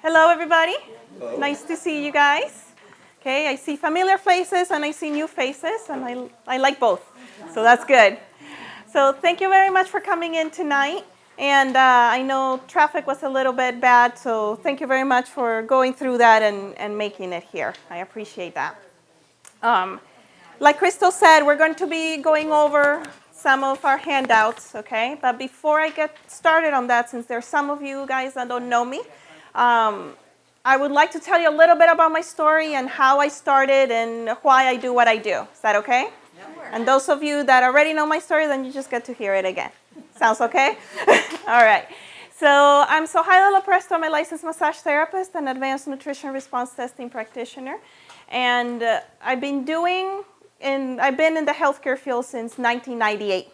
Hello, everybody. Hello. Nice to see you guys. Okay, I see familiar faces and I see new faces, and I like both, so that's good. So thank you very much for coming in tonight. And I know traffic was a little bit bad, so thank you very much for going through that and making it here. I appreciate that. Like Crystal said, we're going to be going over some of our handouts, okay? But before I get started on that, since there's some of you guys that don't know me, I would like to tell you a little bit about my story and how I started and why I do what I do. Is that okay? And those of you that already know my story, then you just get to hear it again. Sounds okay? All right. So I'm Sojaila LoPresto. I'm a licensed massage therapist and advanced nutrition response testing practitioner. And I've been in the healthcare field since 1998.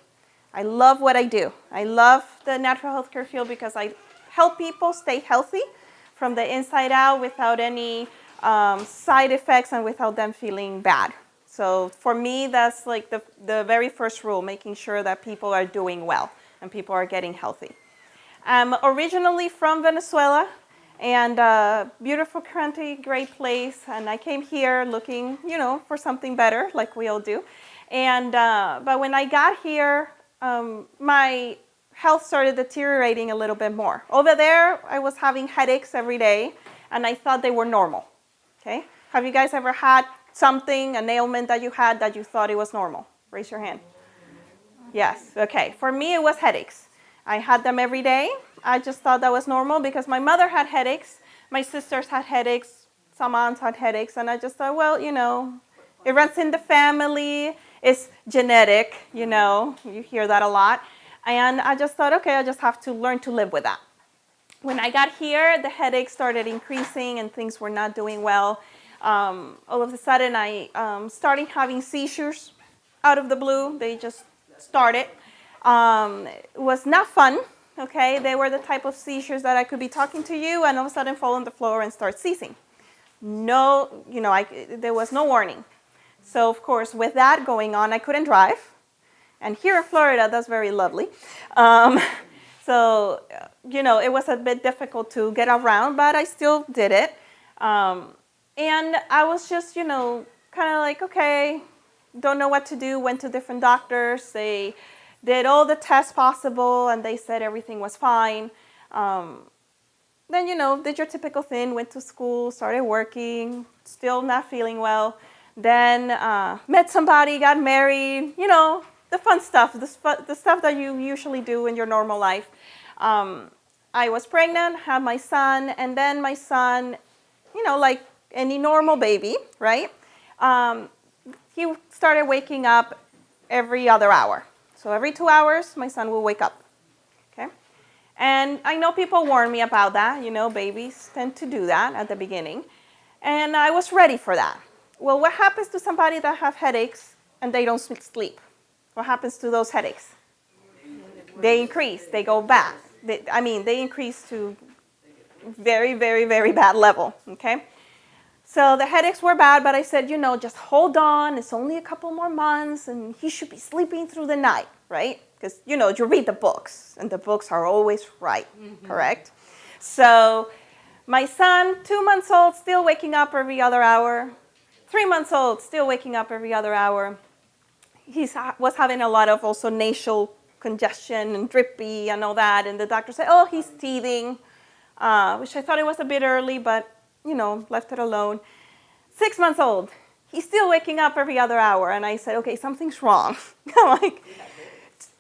I love what I do. I love the natural healthcare field because I help people stay healthy from the inside out without any side effects and without them feeling bad. So for me, that's like the very first rule, making sure that people are doing well and people are getting healthy. I'm originally from Venezuela, and beautiful country, great place. And I came here looking, for something better, like we all do. And but when I got here, my health started deteriorating a little bit more. Over there, I was having headaches every day, and I thought they were normal. Okay? Have you guys ever had something, an ailment that you had that you thought it was normal? Raise your hand. Yes. Okay. For me, it was headaches. I had them every day. I just thought that was normal because my mother had headaches, my sisters had headaches, some aunts had headaches, and I just thought, well, it runs in the family, it's genetic, you hear that a lot. And I just thought, okay, I just have to learn to live with that. When I got here, the headaches started increasing and things were not doing well. All of a sudden, I started having seizures out of the blue. They just started. It was not fun, okay? They were the type of seizures that I could be talking to you and all of a sudden fall on the floor and start seizing. No, there was no warning. So, of course, with that going on, I couldn't drive. And here in Florida, that's very lovely. So, it was a bit difficult to get around, but I still did it. And I was just, kind of like, okay, don't know what to do, went to different doctors. They did all the tests possible, and they said everything was fine. Then, did your typical thing, went to school, started working, still not feeling well. Then met somebody, got married, the fun stuff, the stuff that you usually do in your normal life. I was pregnant, had my son, and then my son, like any normal baby, right? He started waking up every other hour. So every 2 hours, my son will wake up, okay? And I know people warn me about that. Babies tend to do that at the beginning. And I was ready for that. Well, what happens to somebody that have headaches and they don't sleep? What happens to those headaches? They increase. They go bad. They increase to very, very, very bad level, okay? So the headaches were bad, but I said, just hold on. It's only a couple more months, and he should be sleeping through the night, right? Because, you read the books, and the books are always right, correct? So my son, 2 months old, still waking up every other hour. 3 months old, still waking up every other hour. He was having a lot of also nasal congestion and drippy and all that, and the doctor said, oh, he's teething, which I thought it was a bit early, but left it alone. 6 months old, he's still waking up every other hour. And I said, okay, something's wrong.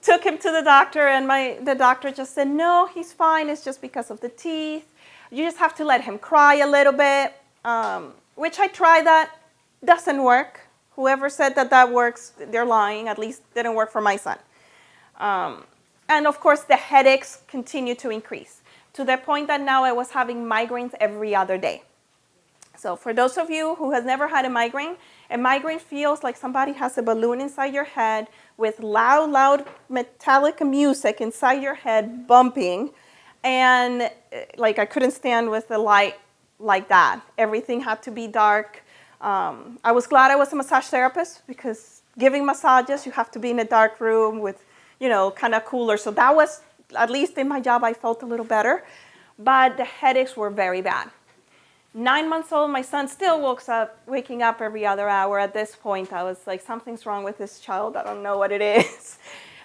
Took him to the doctor, and the doctor just said, no, he's fine. It's just because of the teeth. You just have to let him cry a little bit, which I tried that. Doesn't work. Whoever said that works, they're lying. At least it didn't work for my son. And of course, the headaches continue to increase to the point that now I was having migraines every other day. So for those of you who has never had a migraine feels like somebody has a balloon inside your head with loud metallic music inside your head bumping. And like I couldn't stand with the light like that. Everything had to be dark. I was glad I was a massage therapist because giving massages, you have to be in a dark room with kind of cooler. So that was, at least in my job, I felt a little better. But the headaches were very bad. 9 months old, my son still waking up every other hour. At this point, I was like, something's wrong with this child. I don't know what it is.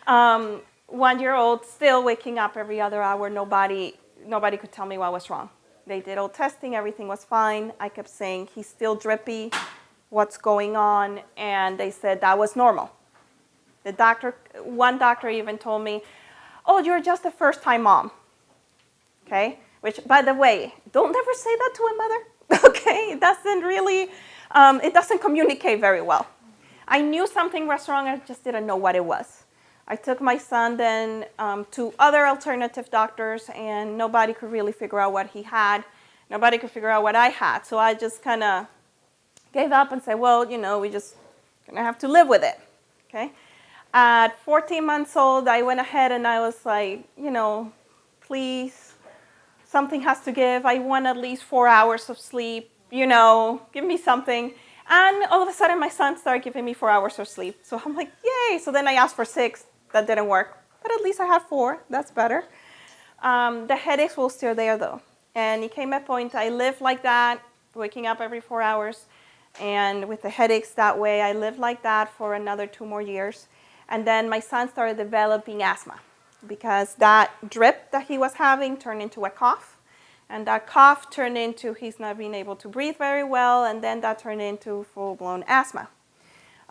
1 year old, still waking up every other hour. Nobody could tell me what was wrong. They did all testing. Everything was fine. I kept saying, he's still drippy. What's going on? And they said that was normal. One doctor even told me, oh, you're just a first-time mom. Okay? Which, by the way, don't ever say that to a mother. Okay? It doesn't really, it doesn't communicate very well. I knew something was wrong. I just didn't know what it was. I took my son then to other alternative doctors, and nobody could really figure out what he had. Nobody could figure out what I had. So I just kind of gave up and said, well, we just going to have to live with it. Okay? At 14 months old, I went ahead and I was like, please, something has to give. I want at least 4 hours of sleep, give me something. And all of a sudden, my son started giving me 4 hours of sleep. So I'm like, yay. So then I asked for 6. That didn't work. But at least I had 4. That's better. The headaches were still there, though. And it came a point I lived like that, waking up every 4 hours. And with the headaches that way, I lived like that for another 2 more years. And then my son started developing asthma because that drip that he was having turned into a cough. And that cough turned into he's not being able to breathe very well. And then that turned into full-blown asthma.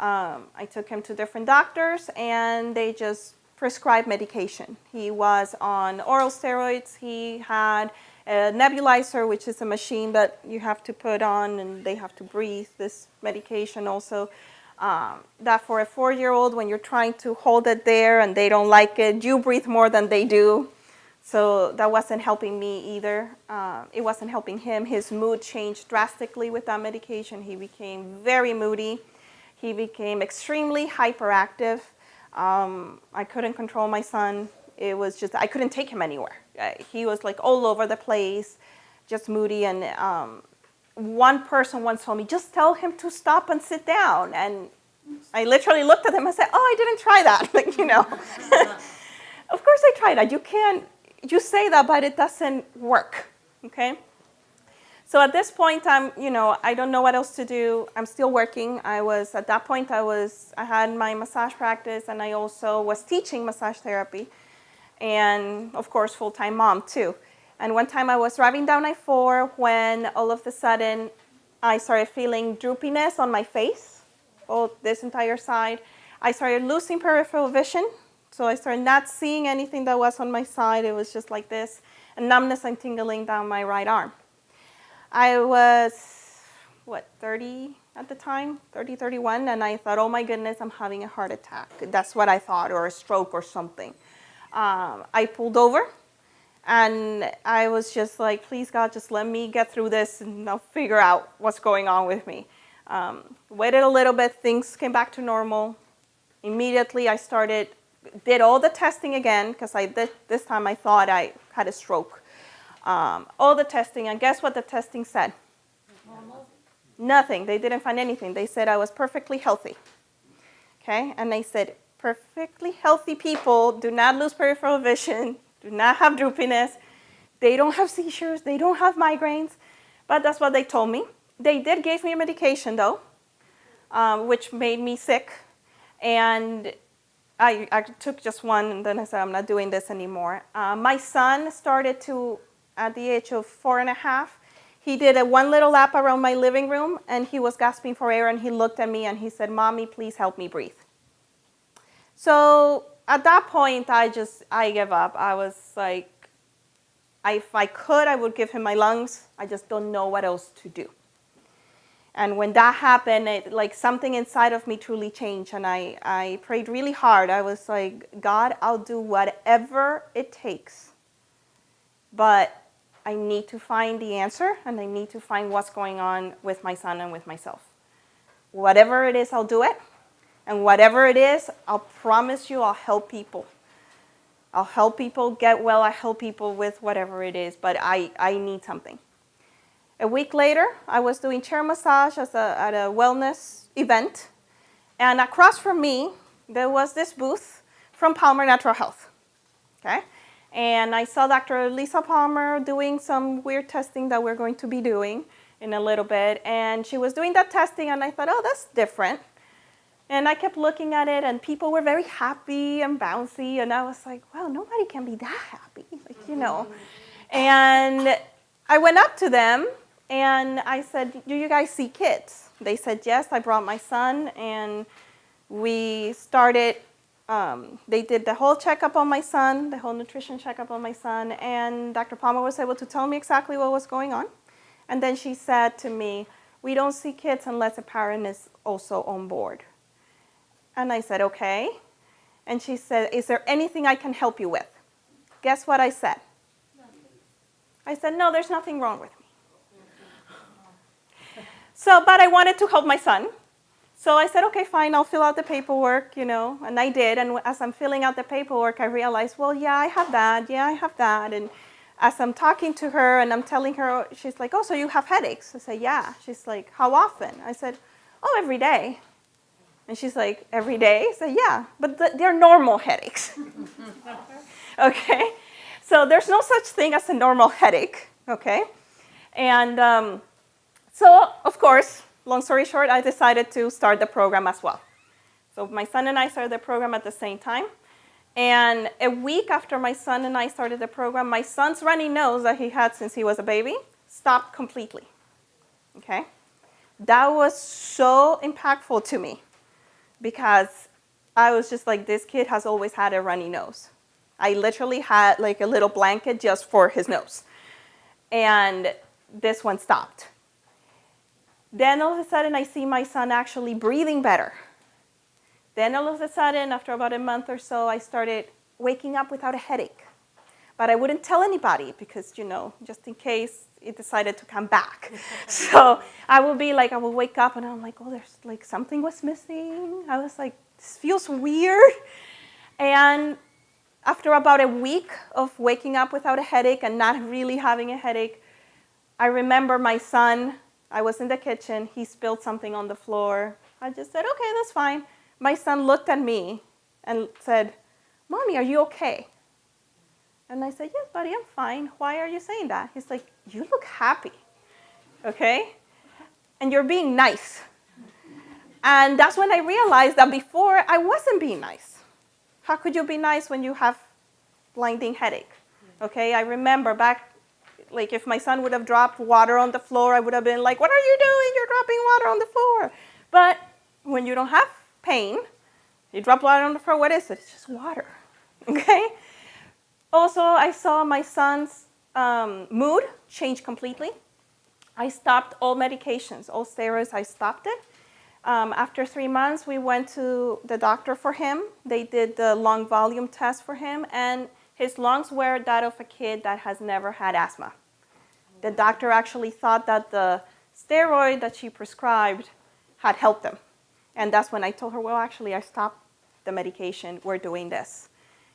I took him to different doctors, and they just prescribed medication. He was on oral steroids. He had a nebulizer, which is a machine that you have to put on, and they have to breathe this medication also. That for a 4-year-old, when you're trying to hold it there and they don't like it, you breathe more than they do. So that wasn't helping me either. It wasn't helping him. His mood changed drastically with that medication. He became very moody. He became extremely hyperactive. I couldn't control my son. It was just, I couldn't take him anywhere. He was like all over the place, just moody. And one person once told me, just tell him to stop and sit down. And I literally looked at him and said, oh, I didn't try that. Of course I tried that. You say that, but it doesn't work, okay? So at this point, I don't know what else to do. I'm still working. At that point, I had my massage practice, and I also was teaching massage therapy, and of course, full-time mom too. And one time I was driving down I-4 when all of a sudden I started feeling droopiness on my face, this entire side. I started losing peripheral vision, so I started not seeing anything that was on my side. It was just like this, and numbness and tingling down my right arm. I was, 30 at the time, 30, 31, and I thought, oh my goodness, I'm having a heart attack. That's what I thought, or a stroke or something. I pulled over, and I was just like, please God, just let me get through this, and I'll figure out what's going on with me. Waited a little bit, things came back to normal. Immediately I did all the testing again, because this time I thought I had a stroke. All the testing, and guess what the testing said? Normal. Nothing. They didn't find anything. They said I was perfectly healthy. Okay? And they said perfectly healthy people do not lose peripheral vision, do not have droopiness, they don't have seizures, they don't have migraines. But that's what they told me. They did give me a medication though, which made me sick. And I took just one, and then I said, I'm not doing this anymore. My son started to, at the age of 4.5, he did one little lap around my living room, and he was gasping for air, and he looked at me and he said, Mommy, please help me breathe. So at that point, I gave up. I was like, if I could, I would give him my lungs. I just don't know what else to do. And when that happened, something inside of me truly changed, and I prayed really hard. I was like, God, I'll do whatever it takes, but I need to find the answer, and I need to find what's going on with my son and with myself. Whatever it is, I'll do it. And whatever it is, I'll promise you I'll help people. I'll help people get well. I help people with whatever it is, but I need something. A week later, I was doing chair massage at a wellness event. And across from me, there was this booth from Palmer Natural Health. Okay? And I saw Dr. Lisa Palmer doing some weird testing that we're going to be doing in a little bit. And she was doing that testing, and I thought, oh, that's different. And I kept looking at it, and people were very happy and bouncy. And I was like, well, nobody can be that happy, And I went up to them, and I said, do you guys see kids? They said, yes. I brought my son, and we started. They did the whole checkup on my son, the whole nutrition checkup on my son, and Dr. Palmer was able to tell me exactly what was going on. And then she said to me, we don't see kids unless a parent is also on board. And I said, okay. And she said, is there anything I can help you with? Guess what I said? Nothing. I said, no, there's nothing wrong with me. But I wanted to help my son. So I said, okay, fine, I'll fill out the paperwork, and I did. And as I'm filling out the paperwork, I realized, well, yeah, I have that. And as I'm talking to her and I'm telling her, she's like, oh, so you have headaches? I said, yeah. She's like, how often? I said, oh, every day. And she's like, every day? I said, yeah, but they're normal headaches. Okay? So there's no such thing as a normal headache, okay? And so, of course, long story short, I decided to start the program as well. So my son and I started the program at the same time. And a week after my son and I started the program, my son's runny nose that he had since he was a baby stopped completely. Okay? That was so impactful to me because I was just like, this kid has always had a runny nose. I literally had like a little blanket just for his nose. And this one stopped. Then all of a sudden, I see my son actually breathing better. Then all of a sudden, after about a month or so, I started waking up without a headache. But I wouldn't tell anybody because, just in case it decided to come back. So I would wake up and I'm like, oh, there's like something was missing. I was like, this feels weird. And after about a week of waking up without a headache and not really having a headache, I remember my son. I was in the kitchen. He spilled something on the floor. I just said, okay, that's fine. My son looked at me and said, Mommy, are you okay? And I said, yes, buddy, I'm fine. Why are you saying that? He's like, you look happy, okay? And you're being nice. And that's when I realized that before I wasn't being nice. How could you be nice when you have blinding headache? Okay, I remember back, like if my son would have dropped water on the floor, I would have been like, what are you doing? You're dropping water on the floor. But when you don't have pain, you drop water on the floor, what is it? It's just water, okay? Also, I saw my son's mood change completely. I stopped all medications, all steroids, I stopped it. After 3 months, we went to the doctor for him. They did the lung volume test for him, and his lungs were that of a kid that has never had asthma. The doctor actually thought that the steroid that she prescribed had helped him. And that's when I told her, well, actually, I stopped the medication. We're doing this.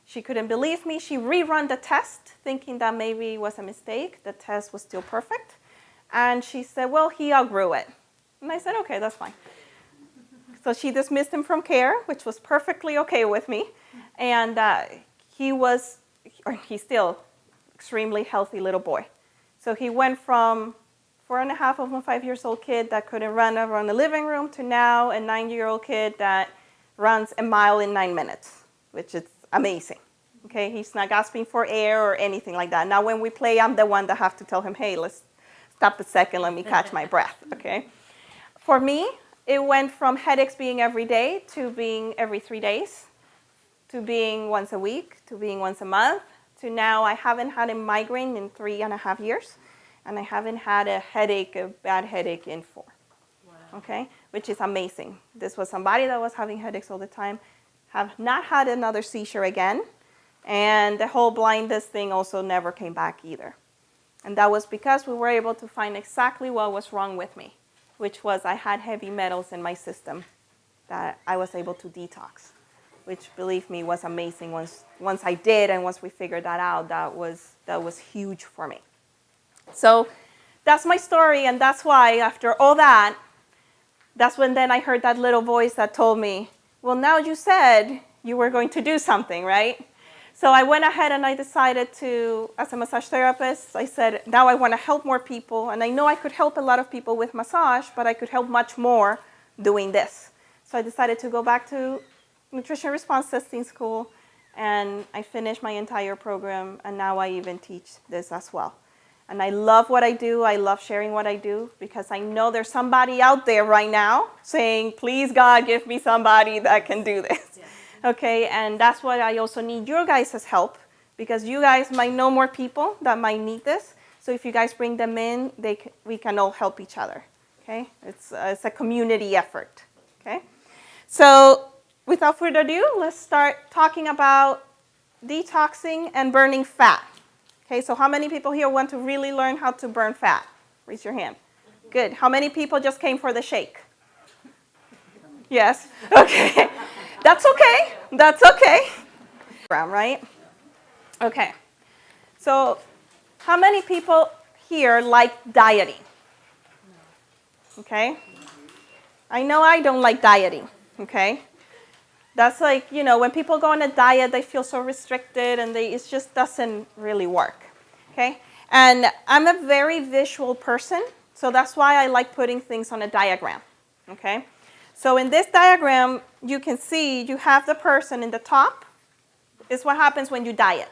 She couldn't believe me. She rerun the test, thinking that maybe it was a mistake. The test was still perfect. And she said, well, he outgrew it. And I said, okay, that's fine. So she dismissed him from care, which was perfectly okay with me. And he's still extremely healthy little boy. So he went from 4.5 of a 5-year-old kid that couldn't run around the living room to now a 9-year-old kid that runs a mile in 9 minutes, which is amazing. Okay, he's not gasping for air or anything like that. Now when we play, I'm the one that have to tell him, hey, let's stop a second, let me catch my breath, okay? For me, it went from headaches being every day to being every 3 days, to being once a week, to being once a month, to now I haven't had a migraine in 3.5 years, and I haven't had a headache, a bad headache in 4. Wow. Okay, which is amazing. This was somebody that was having headaches all the time, have not had another seizure again, and the whole blindness thing also never came back either. And that was because we were able to find exactly what was wrong with me, which was I had heavy metals in my system that I was able to detox, which, believe me, was amazing. Once I did and once we figured that out, that was huge for me. So that's my story, and that's why after all that, that's when then I heard that little voice that told me, well, now you said you were going to do something, right? So I went ahead and I decided to, as a massage therapist, I said, now I want to help more people. And I know I could help a lot of people with massage, but I could help much more doing this. So I decided to go back to nutrition response testing school, and I finished my entire program, and now I even teach this as well. And I love what I do. I love sharing what I do because I know there's somebody out there right now saying, please, God, give me somebody that can do this. Yeah. Okay, and that's why I also need your guys' help because you guys might know more people that might need this. So if you guys bring them in, we can all help each other. Okay, it's a community effort. Okay, so without further ado, let's start talking about detoxing and burning fat. Okay, so how many people here want to really learn how to burn fat? Raise your hand. Good. How many people just came for the shake? Yes? Okay. That's okay. That's okay. Right? Okay. So how many people here like dieting? Okay. I know I don't like dieting. Okay. That's like, when people go on a diet, they feel so restricted and it just doesn't really work, okay? And I'm a very visual person, so that's why I like putting things on a diagram, okay? So in this diagram, you can see you have the person in the top is what happens when you diet.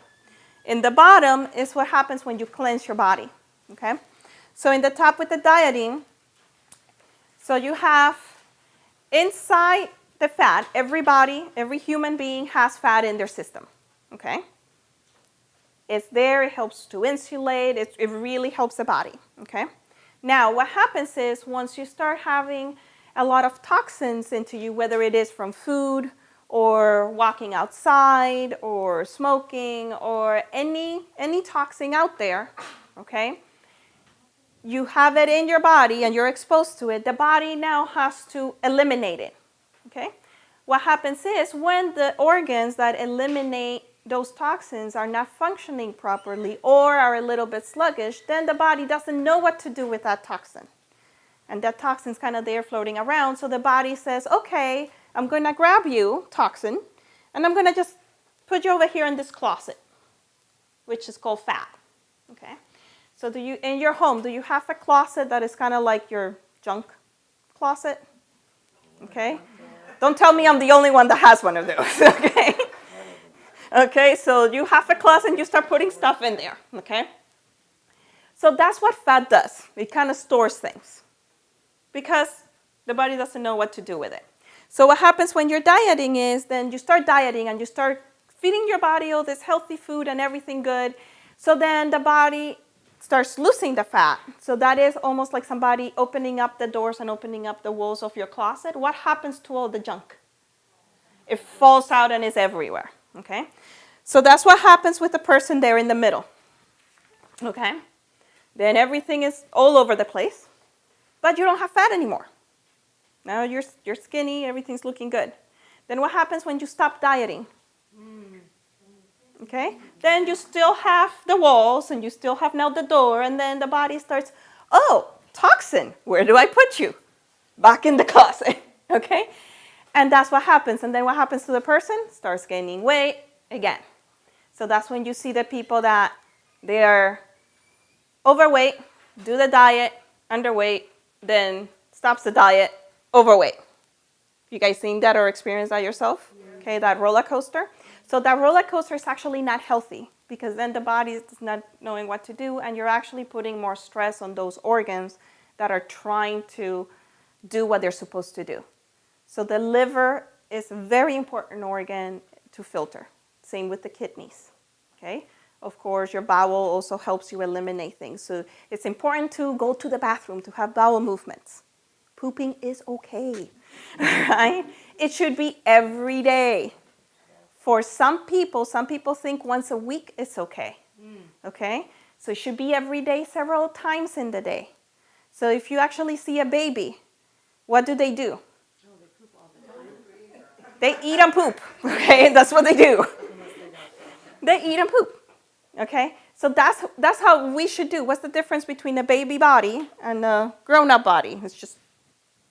In the bottom is what happens when you cleanse your body, okay? So in the top with the dieting, so you have inside the fat, every human being has fat in their system, okay? It's there, it helps to insulate, it really helps the body, okay? Now, what happens is once you start having a lot of toxins into you, whether it is from food or walking outside or smoking or any toxin out there, okay? You have it in your body and you're exposed to it, the body now has to eliminate it. Okay? What happens is when the organs that eliminate those toxins are not functioning properly or are a little bit sluggish, then the body doesn't know what to do with that toxin. And that toxin's kind of there floating around, so the body says, okay, I'm going to grab you, toxin, and I'm going to just put you over here in this closet, which is called fat. Okay? So in your home, do you have a closet that is kind of like your junk closet? Okay? Don't tell me I'm the only one that has one of those, okay? Okay, so you have a closet and you start putting stuff in there, okay? So that's what fat does. It kind of stores things because the body doesn't know what to do with it. So what happens when you're dieting is then you start dieting and you start feeding your body all this healthy food and everything good. So then the body starts losing the fat. So that is almost like somebody opening up the doors and opening up the walls of your closet. What happens to all the junk? It falls out and is everywhere, okay? So that's what happens with the person there in the middle, okay? Then everything is all over the place, but you don't have fat anymore. Now you're skinny, everything's looking good. Then what happens when you stop dieting? Okay, then you still have the walls and you still have now the door, and then the body starts, oh, toxin, where do I put you? Back in the closet, okay? And that's what happens. And then what happens to the person? Starts gaining weight again. So that's when you see the people that they are overweight, do the diet, underweight, then stops the diet, overweight. You guys seen that or experienced that yourself? Yeah. Okay, that roller coaster. So that roller coaster is actually not healthy because then the body is not knowing what to do and you're actually putting more stress on those organs that are trying to do what they're supposed to do. So the liver is a very important organ to filter. Same with the kidneys, okay? Of course, your bowel also helps you eliminate things. So it's important to go to the bathroom, to have bowel movements. Pooping is okay, right? It should be every day. For some people think once a week is okay, okay? So it should be every day, several times in the day. So if you actually see a baby, what do? They poop all the time. They eat and poop, okay? That's what they do. They eat and poop, okay? So that's how we should do. What's the difference between a baby body and a grown-up body? It's just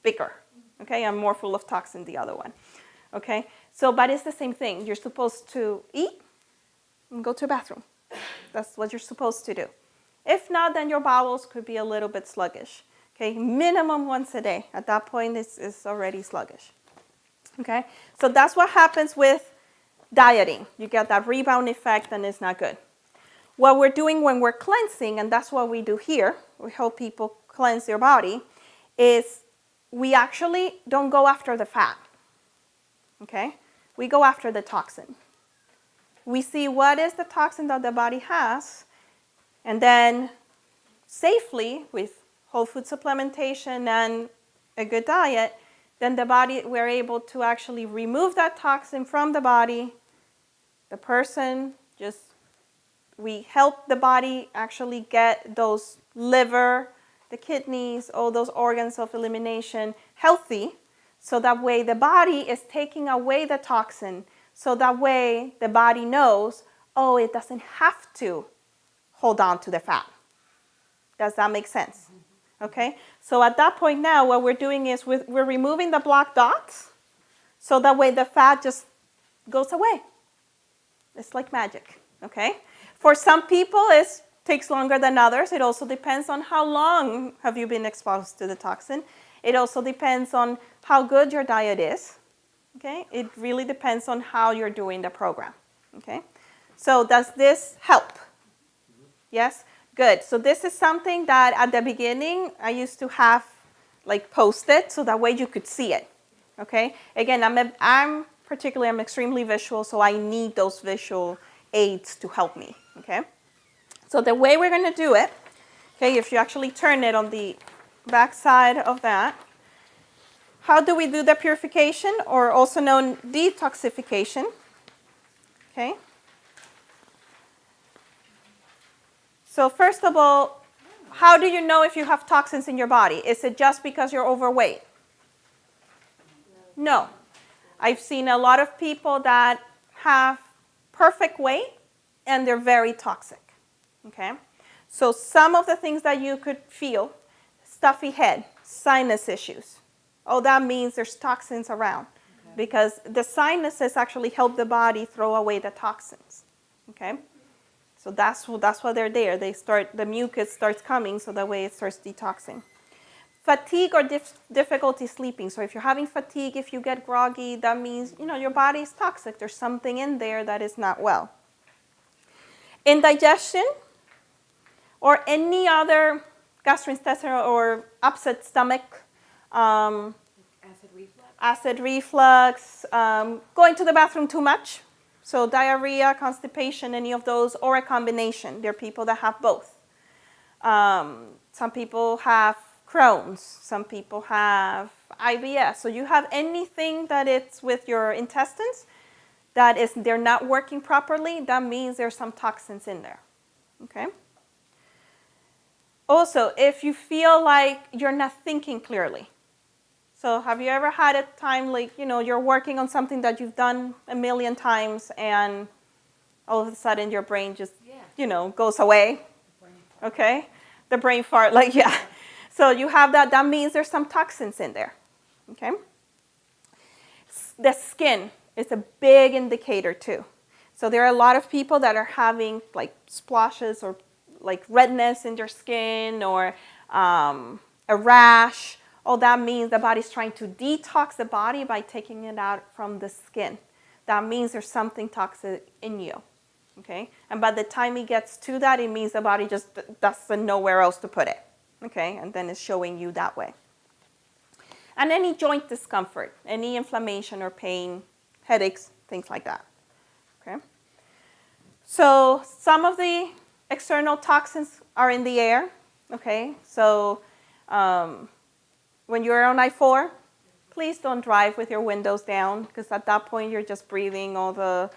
bigger, okay? And more full of toxin, the other one, okay? So, but it's the same thing. You're supposed to eat and go to the bathroom. That's what you're supposed to do. If not, then your bowels could be a little bit sluggish. Okay, minimum once a day. At that point, it's already sluggish. Okay, so that's what happens with dieting. You get that rebound effect, and it's not good. What we're doing when we're cleansing, and that's what we do here, we help people cleanse their body, is we actually don't go after the fat. Okay, we go after the toxin. We see what is the toxin that the body has, and then safely, with whole food supplementation and a good diet, then the body, we're able to actually remove that toxin from the body. The person just, we help the body actually get those liver, the kidneys, all those organs of elimination healthy, so that way the body is taking away the toxin, so that way the body knows, oh, it doesn't have to hold on to the fat. Does that make sense? Okay, so at that point now, what we're doing is we're removing the black dots, so that way the fat just goes away. It's like magic, okay? For some people, it takes longer than others. It also depends on how long have you been exposed to the toxin. It also depends on how good your diet is, okay? It really depends on how you're doing the program, okay? So does this help? Yes? Good. So this is something that at the beginning I used to have like posted so that way you could see it. Okay? Again, I'm extremely visual, so I need those visual aids to help me. Okay? So the way we're going to do it, okay, if you actually turn it on the back side of that, how do we do the purification, or also known detoxification? Okay? So first of all, how do you know if you have toxins in your body? Is it just because you're overweight? No. I've seen a lot of people that have perfect weight and they're very toxic. Okay? So some of the things that you could feel, stuffy head, sinus issues. Oh, that means there's toxins around. Okay. Because the sinuses actually help the body throw away the toxins. Okay? So that's why they're there. The mucus starts coming, so that way it starts detoxing. Fatigue or difficulty sleeping. So if you're having fatigue, if you get groggy, that means, your body is toxic. There's something in there that is not well. Indigestion or any other gastrointestinal or upset stomach. Acid reflux. Going to the bathroom too much. So diarrhea, constipation, any of those, or a combination. There are people that have both. Some people have Crohn's. Some people have IBS. So you have anything that it's with your intestines that they're not working properly, that means there's some toxins in there. Okay? Also, if you feel like you're not thinking clearly. So have you ever had a time like, you're working on something that you've done a million times and all of a sudden your brain just, goes away? Okay? The brain fart, yeah. So you have that means there's some toxins in there. Okay? The skin is a big indicator too. So there are a lot of people that are having like splotches or like redness in their skin or a rash. Oh, that means the body's trying to detox the body by taking it out from the skin. That means there's something toxic in you, okay? And by the time it gets to that, it means the body just doesn't know where else to put it, okay? And then it's showing you that way. And any joint discomfort, any inflammation or pain, headaches, things like that, okay? So some of the external toxins are in the air, okay? So when you're on I-4, please don't drive with your windows down, because at that point you're just breathing all the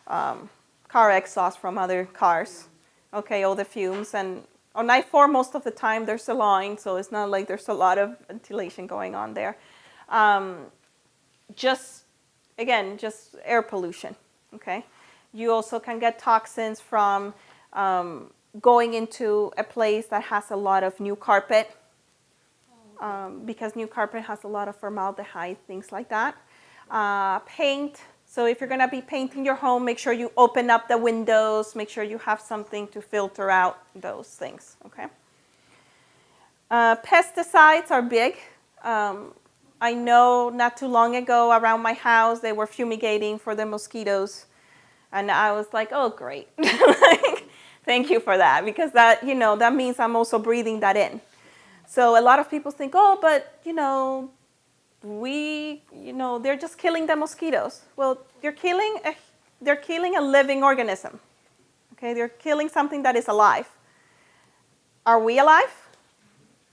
car exhaust from other cars, okay, all the fumes. And on I-4, most of the time there's a line, so it's not like there's a lot of ventilation going on there. Just air pollution, okay? You also can get toxins from going into a place that has a lot of new carpet, because new carpet has a lot of formaldehyde, things like that. Paint, So if you're going to be painting your home, make sure you open up the windows, make sure you have something to filter out those things, okay? Pesticides are big. I know not too long ago around my house, they were fumigating for the mosquitoes. And I was like, oh, great. Thank you for that, because that, that means I'm also breathing that in. So a lot of people think, oh, but, they're just killing the mosquitoes. Well, they're killing a living organism. Okay, they're killing something that is alive. Are we alive?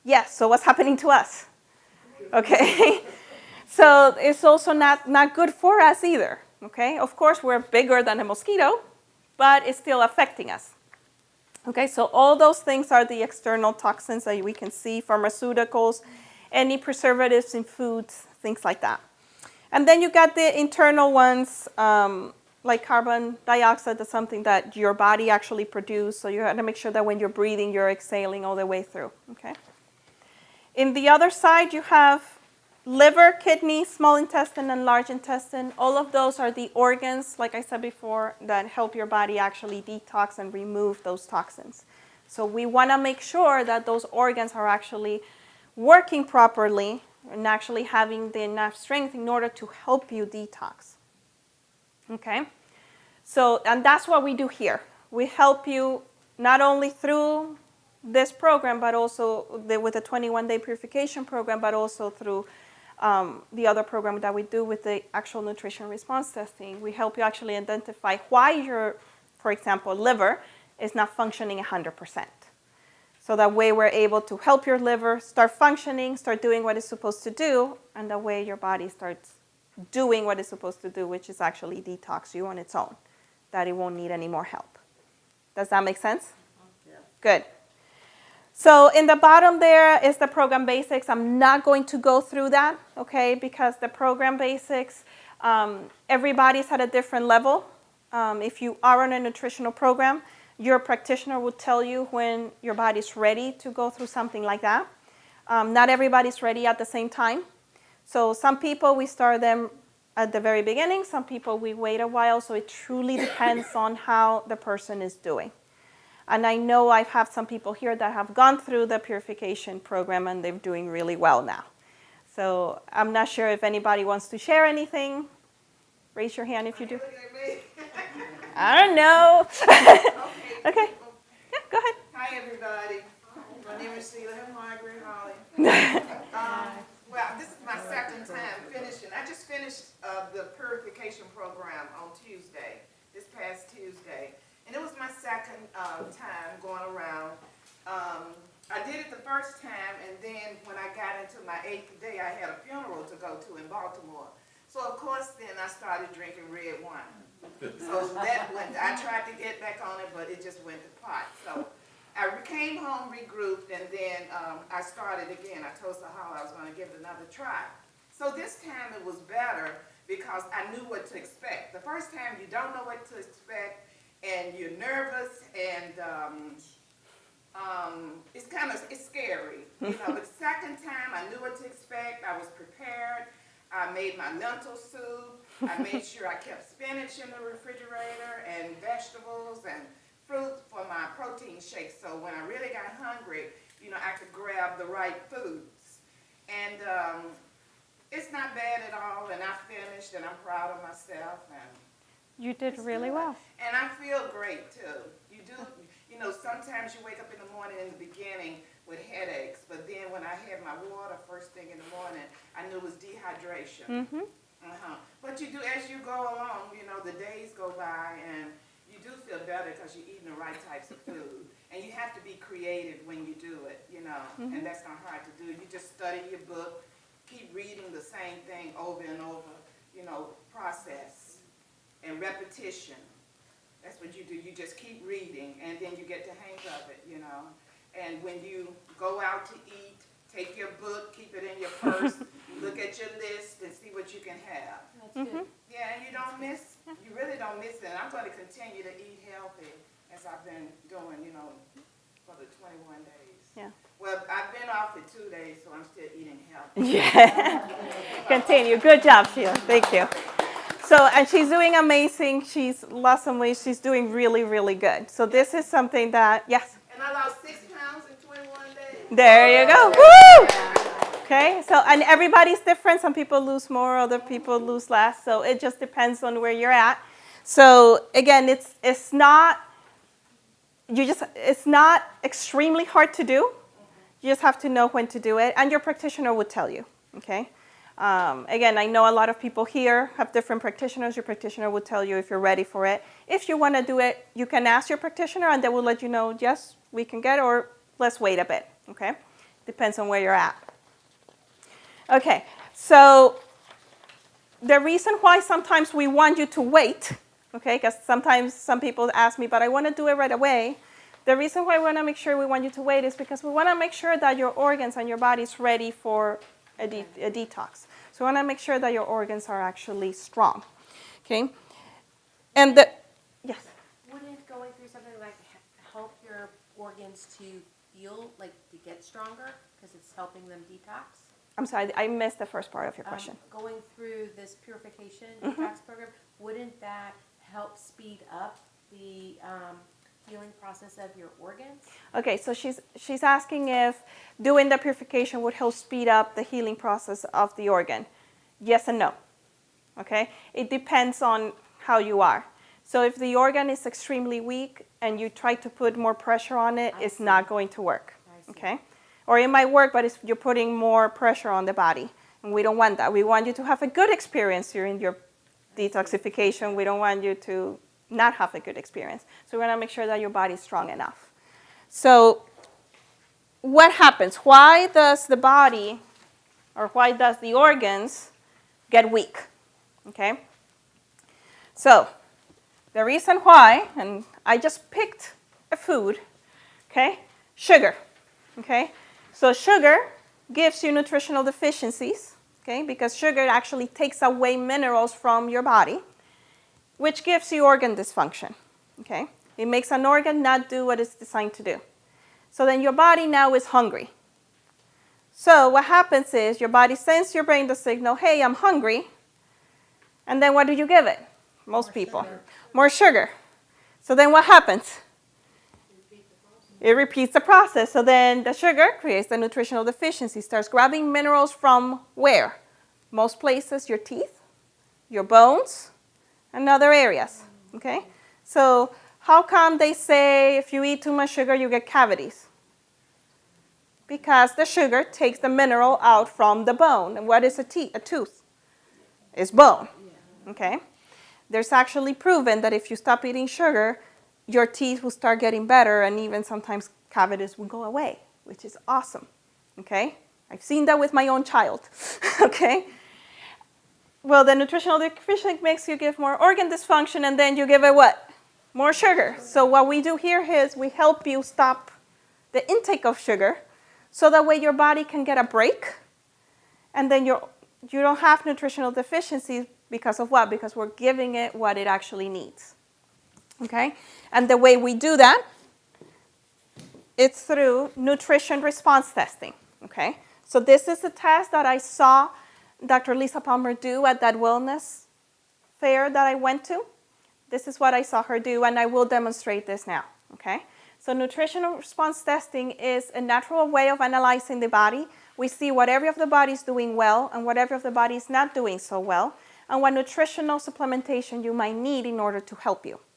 Yes, so what's happening to us? Okay, so it's also not good for us either. Okay, of course, we're bigger than a mosquito, but it's still affecting us. Okay, so all those things are the external toxins that we can see, pharmaceuticals, any preservatives in foods, things like that. And then you got the internal ones, like carbon dioxide. That's something that your body actually produces, so you have to make sure that when you're breathing, you're exhaling all the way through. Okay. In the other side, you have liver, kidney, small intestine, and large intestine. All of those are the organs, like I said before, that help your body actually detox and remove those toxins. So we want to make sure that those organs are actually working properly and actually having the enough strength in order to help you detox. Okay? So, and that's what we do here. We help you not only through this program, but also with the 21-day purification program, but also through the other program that we do with the actual nutrition response testing. We help you actually identify why your, for example, liver is not functioning 100%. So that way we're able to help your liver start functioning, start doing what it's supposed to do, and that way your body starts doing what it's supposed to do, which is actually detox you on its own, that it won't need any more help. Does that make sense? Yeah. Good. So in the bottom there is the program basics. I'm not going to go through that, okay, because the program basics, everybody's at a different level. If you are on a nutritional program, your practitioner will tell you when your body's ready to go through something like that. Not everybody's ready at the same time. So some people, we start them at the very beginning. Some people, we wait a while. So it truly depends on how the person is doing. And I know I have some people here that have gone through the purification program and they're doing really well now. So I'm not sure if anybody wants to share anything. Raise your hand if you do. I don't know. Okay. Yeah, go ahead. Hi, everybody. My name is Sheila Margaret Holly. Well, this is my second time finishing. I just finished the purification program on Tuesday, this past Tuesday. And it was my second time going around. I did it the first time, and then when I got into my 8th day, I had a funeral to go to in Baltimore. So, of course, then I started drinking red wine. So that went, I tried to get back on it, but it just went to pot. So I came home, regrouped, and then I started again. I told Sojaila I was going to give it another try. So this time it was better because I knew what to expect. The first time you don't know what to expect, and you're nervous, and it's scary, But the second time, I knew what to expect. I was prepared. I made my lentil soup. I made sure I kept spinach in the refrigerator and vegetables and fruit for my protein shakes. So when I really got hungry, I could grab the right foods. And it's not bad at all. And I finished, and I'm proud of myself. And you did really well. And I feel great, too. You do, sometimes you wake up in the morning in the beginning with headaches, but then when I had my water first thing in the morning, I knew it was dehydration. Mm-hmm. But you do, as you go along, the days go by, and you do feel better because you're eating the right types of food. And you have to be creative when you do it, mm-hmm. And that's not hard to do. You just study your book, keep reading the same thing over and over, process and repetition. That's what you do. You just keep reading, and then you get the hang of it, And when you go out to eat, take your book, keep it in your purse, look at your list, and see what you can have. That's good. Yeah, and you really don't miss it. And I'm going to continue to eat healthy as I've been doing, for the 21 days. Yeah. Well, I've been off for 2 days, so I'm still eating healthy. Yeah. Continue. Good job, Sheila. Thank you. So, and she's doing amazing. She's lost some weight. She's doing really, really good. So this is something that, yes. And I lost 6 pounds in 21 days. There you go. Woo! Okay, so, and everybody's different. Some people lose more, other people lose less. So it just depends on where you're at. So again, it's not extremely hard to do. You just have to know when to do it, and your practitioner would tell you, okay? Again, I know a lot of people here have different practitioners. Your practitioner will tell you if you're ready for it. If you want to do it, you can ask your practitioner, and they will let you know, yes, we can get it, or let's wait a bit, okay? Depends on where you're at. Okay, so the reason why sometimes we want you to wait, okay, because sometimes some people ask me, but I want to do it right away. The reason why we want to make sure we want you to wait is because we want to make sure that your organs and your body is ready for a detox. So we want to make sure that your organs are actually strong, okay? And yes? Wouldn't going through something like help your organs to feel, like to get stronger, because it's helping them detox? I'm sorry, I missed the first part of your question. Going through this purification detox program, wouldn't that help speed up the healing process of your organs? Okay, so she's asking if doing the purification would help speed up the healing process of the organ. Yes and no, okay? It depends on how you are. So if the organ is extremely weak and you try to put more pressure on it, it's not going to work, okay? Or it might work, but you're putting more pressure on the body, and we don't want that. We want you to have a good experience during your detoxification. We don't want you to not have a good experience. So we're going to make sure that your body's strong enough. So what happens? Why does the body, or why does the organs get weak? Okay? So the reason why, and I just picked a food, okay? Sugar, okay? So sugar gives you nutritional deficiencies, okay? Because sugar actually takes away minerals from your body, which gives you organ dysfunction, okay? It makes an organ not do what it's designed to do. So then your body now is hungry. So what happens is your body sends your brain the signal, hey, I'm hungry. And then what do you give it? Most people. Sugar. More sugar. So then what happens? It repeats the process. So then the sugar creates the nutritional deficiency, starts grabbing minerals from where? Most places, your teeth, your bones, and other areas, okay? So how come they say if you eat too much sugar, you get cavities? Because the sugar takes the mineral out from the bone. And what is a tooth? It's bone, okay? There's actually proven that if you stop eating sugar, your teeth will start getting better, and even sometimes cavities will go away, which is awesome, okay? I've seen that with my own child, okay? Well, the nutritional deficiency makes you give more organ dysfunction, and then you give it what? More sugar. So what we do here is we help you stop the intake of sugar, so that way your body can get a break, and then you don't have nutritional deficiencies because of what? Because we're giving it what it actually needs, okay? And the way we do that, it's through nutrition response testing, okay? So this is a test that I saw Dr. Lisa Palmer do at that wellness fair that I went to. This is what I saw her do, and I will demonstrate this now, okay? So nutritional response testing is a natural way of analyzing the body. We see what area of the body is doing well and what area of the body is not doing so well, and what nutritional supplementation you might need in order to help you,